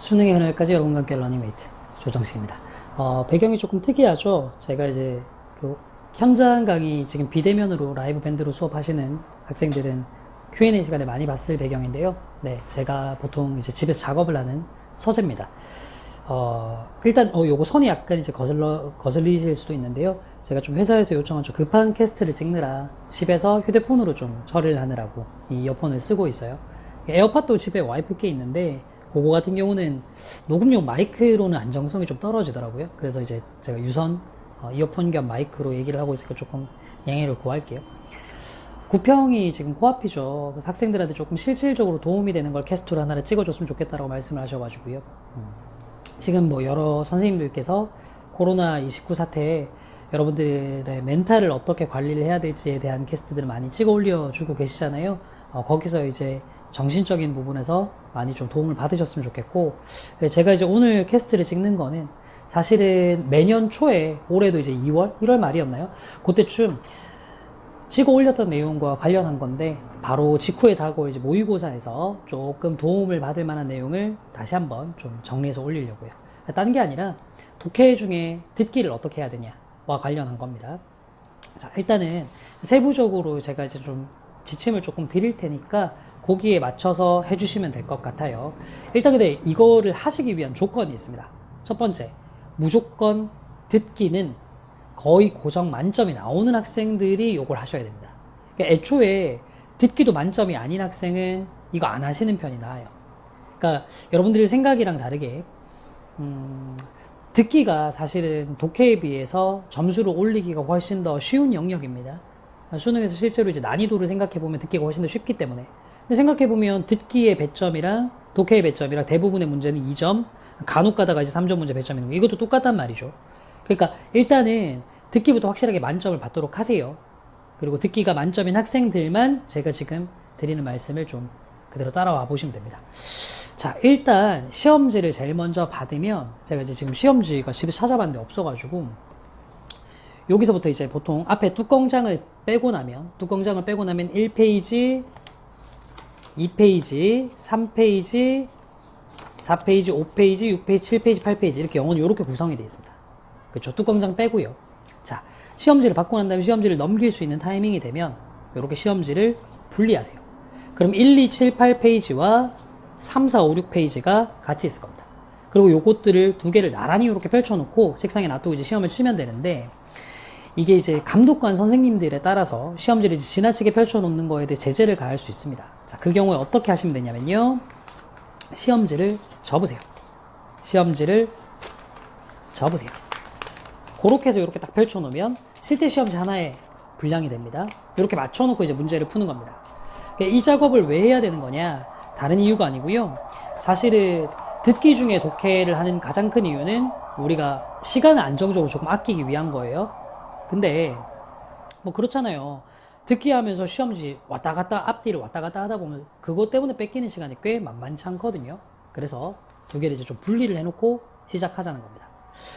수능의 그날까지 여러분과 함께 러닝메이트 조정식입니다. 배경이 조금 특이하죠. 제가 이제 그 현장 강의 지금 비대면으로 라이브 밴드로 수업하시는 학생들은 Q&A 시간에 많이 봤을 배경인데요. 네, 제가 보통 이제 집에서 작업을 하는 서재입니다. 일단 요거 선이 약간 이제 거슬리실 수도 있는데요. 제가 좀 회사에서 요청한 좀 급한 캐스트를 찍느라 집에서 휴대폰으로 좀 처리를 하느라고 이 이어폰을 쓰고 있어요. 에어팟도 집에 와이프 께 있는데 그거 같은 경우는 녹음용 마이크로는 안정성이 좀 떨어지더라고요. 그래서 이제 제가 유선 이어폰 겸 마이크로 얘기를 하고 있으니까 조금 양해를 구할게요. 구평이 지금 코앞이죠. 그래서 학생들한테 조금 실질적으로 도움이 되는 걸 캐스트로 하나를 찍어줬으면 좋겠다라고 말씀을 하셔가지고요. 지금 뭐 여러 선생님들께서 코로나19 사태에 여러분들의 멘탈을 어떻게 관리를 해야 될지에 대한 캐스트들을 많이 찍어 올려주고 계시잖아요. 거기서 이제 정신적인 부분에서 많이 좀 도움을 받으셨으면 좋겠고, 제가 이제 오늘 캐스트를 찍는 거는 사실은 매년 초에, 올해도 이제 2월? 1월 말이었나요? 그때쯤 찍어 올렸던 내용과 관련한 건데, 바로 직후에 다가올 이제 모의고사에서 조금 도움을 받을 만한 내용을 다시 한번 좀 정리해서 올리려고요. 딴 게 아니라 독해 중에 듣기를 어떻게 해야 되냐와 관련한 겁니다. 자, 일단은 세부적으로 제가 이제 좀 지침을 조금 드릴 테니까 거기에 맞춰서 해주시면 될 것 같아요. 일단 근데 이거를 하시기 위한 조건이 있습니다. 첫 번째, 무조건 듣기는 거의 고정 만점이 나오는 학생들이 이걸 하셔야 됩니다. 그러니까 애초에 듣기도 만점이 아닌 학생은 이거 안 하시는 편이 나아요. 그러니까 여러분들의 생각이랑 다르게 듣기가 사실은 독해에 비해서 점수를 올리기가 훨씬 더 쉬운 영역입니다. 수능에서 실제로 이제 난이도를 생각해보면 듣기가 훨씬 더 쉽기 때문에. 근데 생각해보면 듣기의 배점이랑 독해의 배점이랑 대부분의 문제는 2점, 간혹 가다가 이제 3점 문제 배점 있는 거, 이것도 똑같단 말이죠. 그러니까 일단은 듣기부터 확실하게 만점을 받도록 하세요. 그리고 듣기가 만점인 학생들만 제가 지금 드리는 말씀을 좀 그대로 따라와 보시면 됩니다. 자, 일단 시험지를 제일 먼저 받으면, 제가 이제 지금 시험지가 집에 찾아봤는데 없어가지고, 여기서부터 이제 보통 앞에 뚜껑장을 빼고 나면 1페이지, 2페이지, 3페이지, 4페이지, 5페이지, 6페이지, 7페이지, 8페이지 이렇게 영어는 이렇게 구성이 되어 있습니다. 그렇죠? 뚜껑장 빼고요. 자, 시험지를 받고 난 다음에 시험지를 넘길 수 있는 타이밍이 되면 이렇게 시험지를 분리하세요. 그럼 1, 2, 7, 8페이지와 3, 4, 5, 6페이지가 같이 있을 겁니다. 그리고 요것들을 두 개를 나란히 이렇게 펼쳐놓고 책상에 놔두고 이제 시험을 치면 되는데, 이게 이제 감독관 선생님들에 따라서 시험지를 이제 지나치게 펼쳐놓는 거에 대해 제재를 가할 수 있습니다. 자, 그 경우에 어떻게 하시면 되냐면요. 시험지를 접으세요. 시험지를 접으세요. 그렇게 해서 이렇게 딱 펼쳐놓으면 실제 시험지 하나에 분량이 됩니다. 이렇게 맞춰놓고 이제 문제를 푸는 겁니다. 이 작업을 왜 해야 되는 거냐? 다른 이유가 아니고요. 사실은 듣기 중에 독해를 하는 가장 큰 이유는 우리가 시간을 안정적으로 조금 아끼기 위한 거예요. 근데 뭐 그렇잖아요. 듣기 하면서 시험지 왔다 갔다, 앞뒤를 왔다 갔다 하다 보면 그것 때문에 뺏기는 시간이 꽤 만만치 않거든요. 그래서 두 개를 이제 좀 분리를 해놓고 시작하자는 겁니다.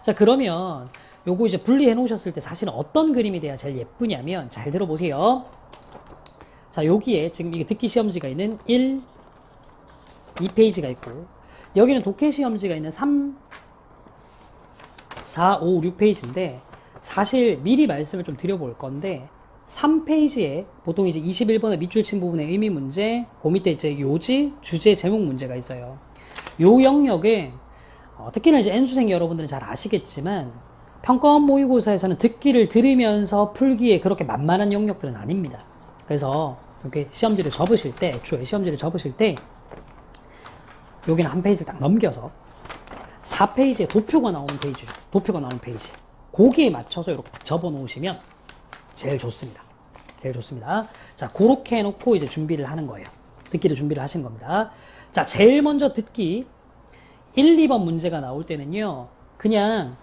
자, 그러면 요거 이제 분리해 놓으셨을 때 사실은 어떤 그림이 돼야 제일 예쁘냐면, 잘 들어보세요. 자, 여기에 지금 이게 듣기 시험지가 있는 1, 2페이지가 있고, 여기는 독해 시험지가 있는 3, 4, 5, 6페이지인데, 사실 미리 말씀을 좀 드려볼 건데, 3페이지에 보통 이제 21번의 밑줄 친 부분의 의미 문제, 그 밑에 이제 요지, 주제, 제목 문제가 있어요. 요 영역에 특히나 이제 N수생 여러분들은 잘 아시겠지만, 평가원 모의고사에서는 듣기를 들으면서 풀기에 그렇게 만만한 영역들은 아닙니다. 그래서 이렇게 시험지를 접으실 때, 애초에 시험지를 접으실 때, 여기는 한 페이지를 딱 넘겨서 4페이지에 도표가 나오는 페이지죠. 도표가 나오는 페이지. 거기에 맞춰서 이렇게 접어 놓으시면 제일 좋습니다. 제일 좋습니다. 자, 그렇게 해놓고 이제 준비를 하는 거예요. 듣기를 준비를 하시는 겁니다. 자, 제일 먼저 듣기 1, 2번 문제가 나올 때는요, 그냥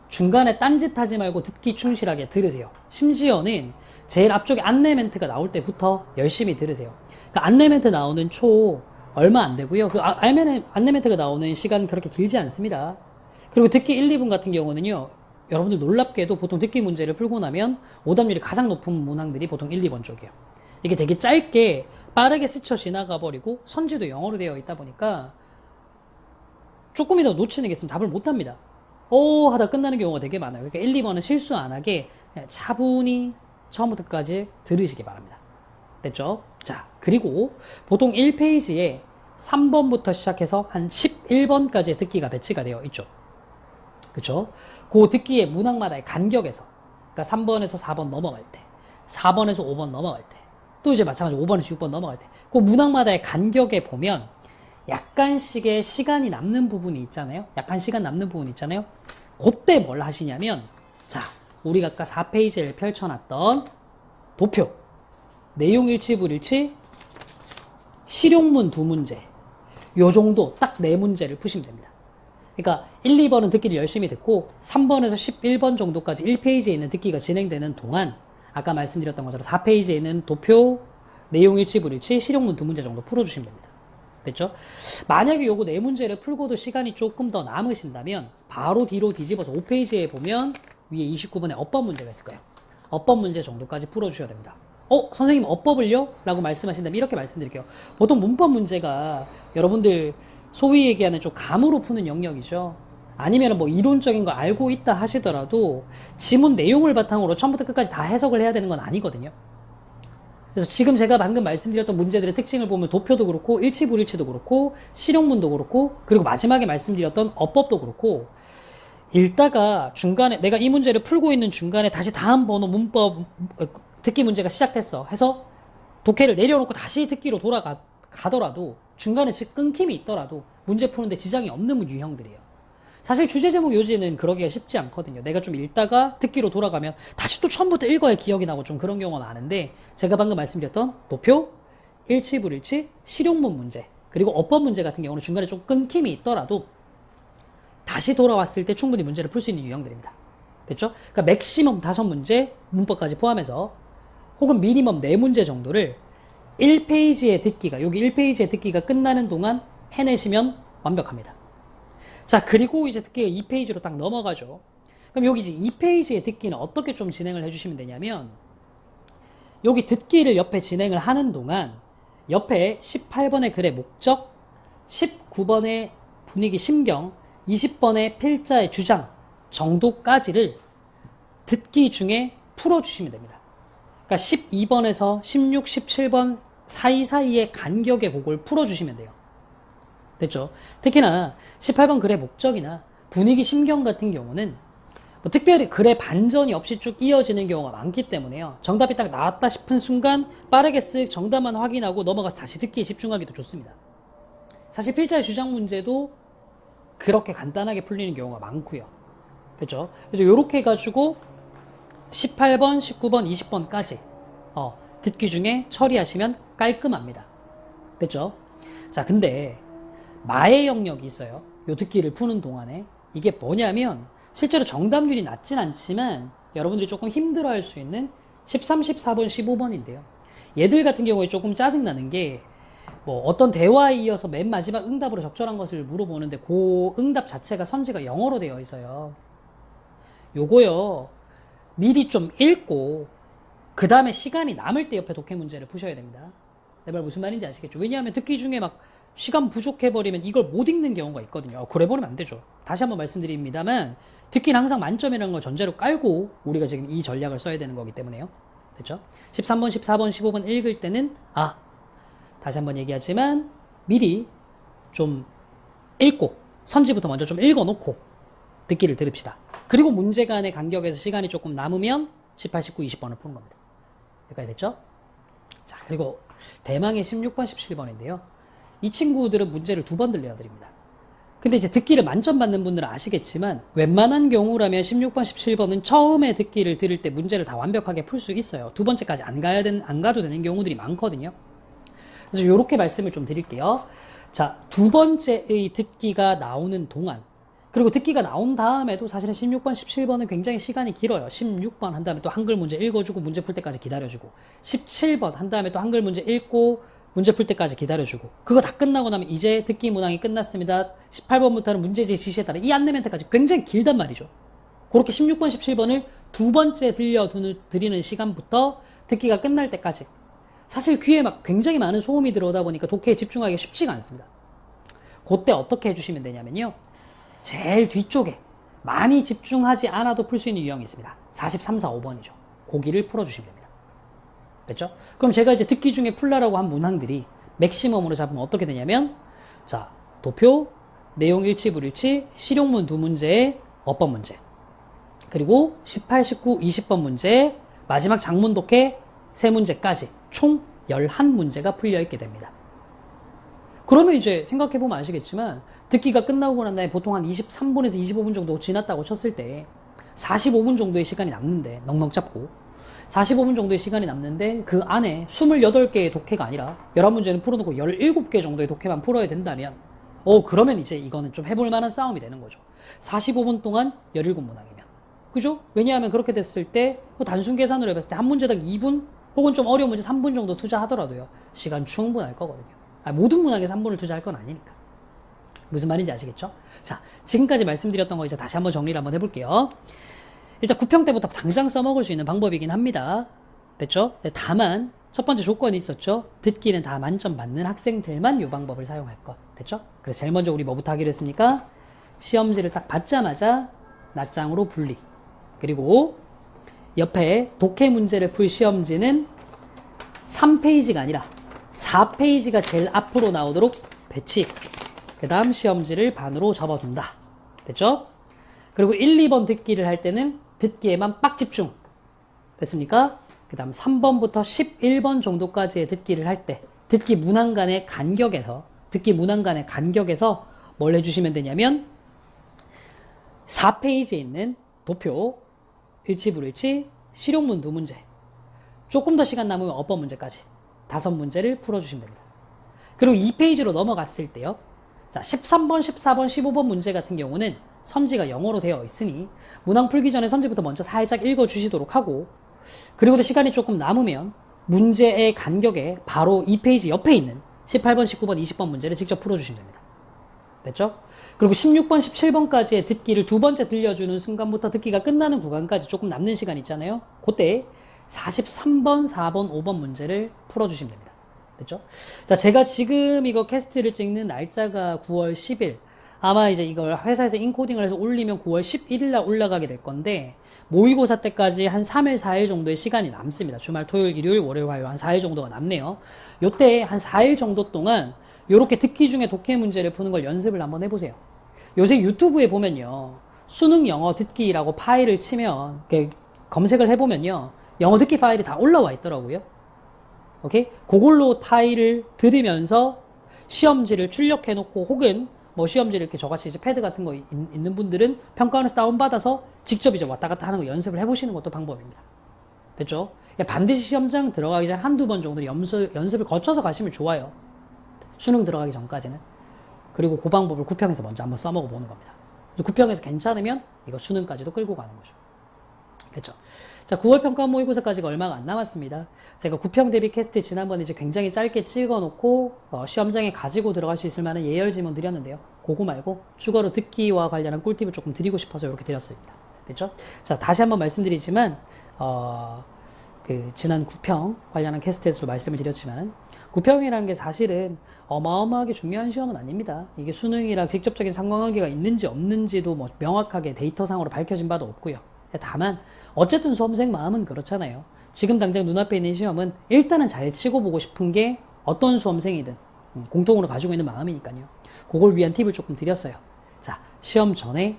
중간에 딴짓 하지 말고 듣기 충실하게 들으세요. 심지어는 제일 앞쪽에 안내 멘트가 나올 때부터 열심히 들으세요. 그 안내 멘트 나오는 초 얼마 안 되고요. 그 안내 멘트가 나오는 시간 그렇게 길지 않습니다. 그리고 듣기 1, 2분 같은 경우는요, 여러분들 놀랍게도 보통 듣기 문제를 풀고 나면 오답률이 가장 높은 문항들이 보통 1, 2번 쪽이에요. 이게 되게 짧게 빠르게 스쳐 지나가 버리고 선지도 영어로 되어 있다 보니까 조금이라도 놓치는 게 있으면 답을 못 합니다. 하다 끝나는 경우가 되게 많아요. 그러니까 1, 2번은 실수 안 하게 그냥 차분히 처음부터 끝까지 들으시기 바랍니다. 됐죠? 자, 그리고 보통 1페이지에 3번부터 시작해서 한 11번까지의 듣기가 배치가 되어 있죠. 그쵸? 그 듣기의 문항마다의 간격에서, 그러니까 3번에서 4번 넘어갈 때, 4번에서 5번 넘어갈 때, 또 이제 마찬가지로 5번에서 6번 넘어갈 때, 그 문항마다의 간격에 보면 약간씩의 시간이 남는 부분이 있잖아요. 약간 시간 남는 부분이 있잖아요. 그때 뭘 하시냐면, 자, 우리가 아까 4페이지를 펼쳐놨던 도표, 내용 일치, 불일치, 실용문 2문제, 요 정도 딱 4문제를 푸시면 됩니다. 그러니까 1, 2번은 듣기를 열심히 듣고 3번에서 11번 정도까지 1페이지에 있는 듣기가 진행되는 동안 아까 말씀드렸던 것처럼 4페이지에 있는 도표, 내용 일치, 불일치, 실용문 2문제 정도 풀어주시면 됩니다. 됐죠? 만약에 요거 4문제를 풀고도 시간이 조금 더 남으신다면 바로 뒤로 뒤집어서 5페이지에 보면 위에 29번에 어법 문제가 있을 거예요. 어법 문제 정도까지 풀어주셔야 됩니다. 선생님 어법을요? 라고 말씀하신다면 이렇게 말씀드릴게요. 보통 문법 문제가 여러분들 소위 얘기하는 좀 감으로 푸는 영역이죠. 아니면 뭐 이론적인 거 알고 있다 하시더라도 지문 내용을 바탕으로 처음부터 끝까지 다 해석을 해야 되는 건 아니거든요. 그래서 지금 제가 방금 말씀드렸던 문제들의 특징을 보면 도표도 그렇고 일치불일치도 그렇고 실용문도 그렇고 그리고 마지막에 말씀드렸던 어법도 그렇고 읽다가 중간에 내가 이 문제를 풀고 있는 중간에 다시 다음 번호 문법 듣기 문제가 시작됐어 해서 독해를 내려놓고 다시 듣기로 돌아가더라도 중간에 끊김이 있더라도 문제 푸는데 지장이 없는 유형들이에요. 사실 주제 제목 요지는 그러기가 쉽지 않거든요. 내가 좀 읽다가 듣기로 돌아가면 다시 또 처음부터 읽어야 기억이 나고 좀 그런 경우가 많은데 제가 방금 말씀드렸던 도표, 일치불일치, 실용문 문제 그리고 어법 문제 같은 경우는 중간에 좀 끊김이 있더라도 다시 돌아왔을 때 충분히 문제를 풀 수 있는 유형들입니다. 됐죠? 그러니까 맥시멈 5문제 문법까지 포함해서 혹은 미니멈 4문제 정도를 1페이지의 듣기가 여기 1페이지의 듣기가 끝나는 동안 해내시면 완벽합니다. 자, 그리고 이제 듣기가 2페이지로 딱 넘어가죠. 그럼 여기 이제 2페이지의 듣기는 어떻게 좀 진행을 해주시면 되냐면 여기 듣기를 옆에 진행을 하는 동안 옆에 18번의 글의 목적, 19번의 분위기 심경, 20번의 필자의 주장 정도까지를 듣기 중에 풀어주시면 됩니다. 그러니까 12번에서 16, 17번 사이사이의 간격의 그걸 풀어주시면 돼요. 됐죠? 특히나 18번 글의 목적이나 분위기 심경 같은 경우는 뭐 특별히 글의 반전이 없이 쭉 이어지는 경우가 많기 때문에요. 정답이 딱 나왔다 싶은 순간 빠르게 쓱 정답만 확인하고 넘어가서 다시 듣기에 집중하기도 좋습니다. 사실 필자의 주장 문제도 그렇게 간단하게 풀리는 경우가 많고요. 그렇죠? 그래서 이렇게 해가지고 18번, 19번, 20번까지 듣기 중에 처리하시면 깔끔합니다. 됐죠? 자, 근데 마의 영역이 있어요. 요 듣기를 푸는 동안에. 이게 뭐냐면 실제로 정답률이 낮진 않지만 여러분들이 조금 힘들어할 수 있는 13, 14번, 15번인데요. 얘들 같은 경우에 조금 짜증나는 게 뭐 어떤 대화에 이어서 맨 마지막 응답으로 적절한 것을 물어보는데 그 응답 자체가 선지가 영어로 되어 있어요. 요거요. 미리 좀 읽고 그 다음에 시간이 남을 때 옆에 독해 문제를 푸셔야 됩니다. 내 말 무슨 말인지 아시겠죠? 왜냐하면 듣기 중에 막 시간 부족해버리면 이걸 못 읽는 경우가 있거든요. 그래 버리면 안 되죠. 다시 한번 말씀드립니다만 듣기는 항상 만점이라는 걸 전제로 깔고 우리가 지금 이 전략을 써야 되는 거기 때문에요. 됐죠? 13번, 14번, 15번 읽을 때는 다시 한번 얘기하지만 미리 좀 읽고 선지부터 먼저 좀 읽어놓고 듣기를 들읍시다. 그리고 문제 간의 간격에서 시간이 조금 남으면 18, 19, 20번을 푸는 겁니다. 여기까지 됐죠? 자, 그리고 대망의 16번, 17번인데요. 이 친구들은 문제를 2번 들려드립니다. 근데 이제 듣기를 만점 받는 분들은 아시겠지만 웬만한 경우라면 16번, 17번은 처음에 듣기를 들을 때 문제를 다 완벽하게 풀 수 있어요. 2번째까지 안 가도 되는 경우들이 많거든요. 그래서 이렇게 말씀을 좀 드릴게요. 자, 2번째의 듣기가 나오는 동안 그리고 듣기가 나온 다음에도 사실은 16번, 17번은 굉장히 시간이 길어요. 16번 한 다음에 또 한글 문제 읽어주고 문제 풀 때까지 기다려주고 17번 한 다음에 또 한글 문제 읽고 문제 풀 때까지 기다려주고 그거 다 끝나고 나면 이제 듣기 문항이 끝났습니다. 18번부터는 문제지 지시에 따라 이 안내 멘트까지 굉장히 길단 말이죠. 그렇게 16번, 17번을 2번째 들려드리는 시간부터 듣기가 끝날 때까지 사실 귀에 막 굉장히 많은 소음이 들어오다 보니까 독해에 집중하기가 쉽지가 않습니다. 그때 어떻게 해주시면 되냐면요. 제일 뒤쪽에 많이 집중하지 않아도 풀 수 있는 유형이 있습니다. 43, 4, 5번이죠. 고기를 풀어주시면 됩니다. 됐죠? 그럼 제가 이제 듣기 중에 풀라라고 한 문항들이 맥시멈으로 잡으면 어떻게 되냐면, 자, 도표, 내용 일치, 불일치, 실용문 두 문제에 어법 문제. 그리고 18, 19, 20번 문제, 마지막 장문 독해 세 문제까지 총 11문제가 풀려 있게 됩니다. 그러면 이제 생각해보면 아시겠지만, 듣기가 끝나고 난 다음에 보통 한 23분에서 25분 정도 지났다고 쳤을 때 45분 정도의 시간이 남는데, 넉넉 잡고 45분 정도의 시간이 남는데 그 안에 28개의 독해가 아니라 11문제는 풀어놓고 17개 정도의 독해만 풀어야 된다면, 그러면 이제 이거는 좀 해볼 만한 싸움이 되는 거죠. 45분 동안 17문항이면. 그죠? 왜냐하면 그렇게 됐을 때 단순 계산으로 해봤을 때 한 문제당 2분 혹은 좀 어려운 문제 3분 정도 투자하더라도요, 시간 충분할 거거든요. 모든 문항에 3분을 투자할 건 아니니까. 무슨 말인지 아시겠죠? 자, 지금까지 말씀드렸던 거 이제 다시 한번 정리를 한번 해볼게요. 일단 9평 때부터 당장 써먹을 수 있는 방법이긴 합니다. 됐죠? 다만 첫 번째 조건이 있었죠. 듣기는 다 만점 받는 학생들만 이 방법을 사용할 것. 됐죠? 그래서 제일 먼저 우리 뭐부터 하기로 했습니까? 시험지를 딱 받자마자 낱장으로 분리. 그리고 옆에 독해 문제를 풀 시험지는 3페이지가 아니라 4페이지가 제일 앞으로 나오도록 배치. 그 다음 시험지를 반으로 접어둔다. 됐죠? 그리고 1, 2번 듣기를 할 때는 듣기에만 빡 집중. 됐습니까? 그 다음 3번부터 11번 정도까지의 듣기를 할 때 듣기 문항 간의 간격에서 뭘 해주시면 되냐면 4페이지에 있는 도표, 일치불일치, 실용문 두 문제, 조금 더 시간 남으면 어법 문제까지 5문제를 풀어주시면 됩니다. 그리고 2페이지로 넘어갔을 때요, 자, 13번, 14번, 15번 문제 같은 경우는 선지가 영어로 되어 있으니 문항 풀기 전에 선지부터 먼저 살짝 읽어주시도록 하고, 그리고도 시간이 조금 남으면 문제의 간격에 바로 2페이지 옆에 있는 18번, 19번, 20번 문제를 직접 풀어주시면 됩니다. 됐죠? 그리고 16번, 17번까지의 듣기를 두 번째 들려주는 순간부터 듣기가 끝나는 구간까지 조금 남는 시간 있잖아요. 그때 43번, 4번, 5번 문제를 풀어주시면 됩니다. 됐죠? 자, 제가 지금 이거 캐스트를 찍는 날짜가 9월 10일. 아마 이제 이걸 회사에서 인코딩을 해서 올리면 9월 11일 날 올라가게 될 건데, 모의고사 때까지 한 3일, 4일 정도의 시간이 남습니다. 주말, 토요일, 일요일, 월요일, 화요일 한 4일 정도가 남네요. 요때 한 4일 정도 동안 요렇게 듣기 중에 독해 문제를 푸는 걸 연습을 한번 해보세요. 요새 유튜브에 보면요, 수능 영어 듣기라고 파일을 치면, 검색을 해보면요, 영어 듣기 파일이 다 올라와 있더라고요. 오케이? 그걸로 파일을 들으면서 시험지를 출력해놓고, 혹은 뭐 시험지를 이렇게 저같이 이제 패드 같은 거 있는 분들은 평가원에서 다운받아서 직접 이제 왔다 갔다 하는 거 연습을 해보시는 것도 방법입니다. 됐죠? 반드시 시험장 들어가기 전에 한두 번 정도 연습을 거쳐서 가시면 좋아요. 수능 들어가기 전까지는. 그리고 그 방법을 9평에서 먼저 한번 써먹어 보는 겁니다. 9평에서 괜찮으면 이거 수능까지도 끌고 가는 거죠. 됐죠? 자, 9월 평가 모의고사까지가 얼마가 안 남았습니다. 제가 9평 대비 캐스트 지난번에 이제 굉장히 짧게 찍어놓고 시험장에 가지고 들어갈 수 있을 만한 예열 지문 드렸는데요. 그거 말고 추가로 듣기와 관련한 꿀팁을 조금 드리고 싶어서 이렇게 드렸습니다. 됐죠? 자, 다시 한번 말씀드리지만 지난 9평 관련한 캐스트에서도 말씀을 드렸지만, 9평이라는 게 사실은 어마어마하게 중요한 시험은 아닙니다. 이게 수능이랑 직접적인 상관관계가 있는지 없는지도 뭐 명확하게 데이터상으로 밝혀진 바도 없고요. 다만 어쨌든 수험생 마음은 그렇잖아요. 지금 당장 눈앞에 있는 시험은 일단은 잘 치고 보고 싶은 게 어떤 수험생이든 공통으로 가지고 있는 마음이니까요. 그걸 위한 팁을 조금 드렸어요. 자, 시험 전에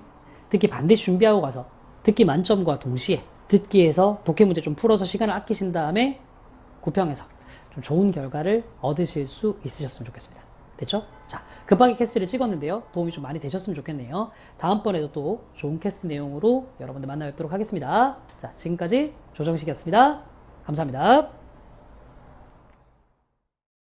듣기 반드시 준비하고 가서 듣기 만점과 동시에 듣기에서 독해 문제 좀 풀어서 시간을 아끼신 다음에 9평에서 좀 좋은 결과를 얻으실 수 있으셨으면 좋겠습니다. 됐죠? 자, 급하게 캐스트를 찍었는데요. 도움이 좀 많이 되셨으면 좋겠네요. 다음번에도 또 좋은 캐스트 내용으로 여러분들 만나 뵙도록 하겠습니다. 자, 지금까지 조정식이었습니다. 감사합니다.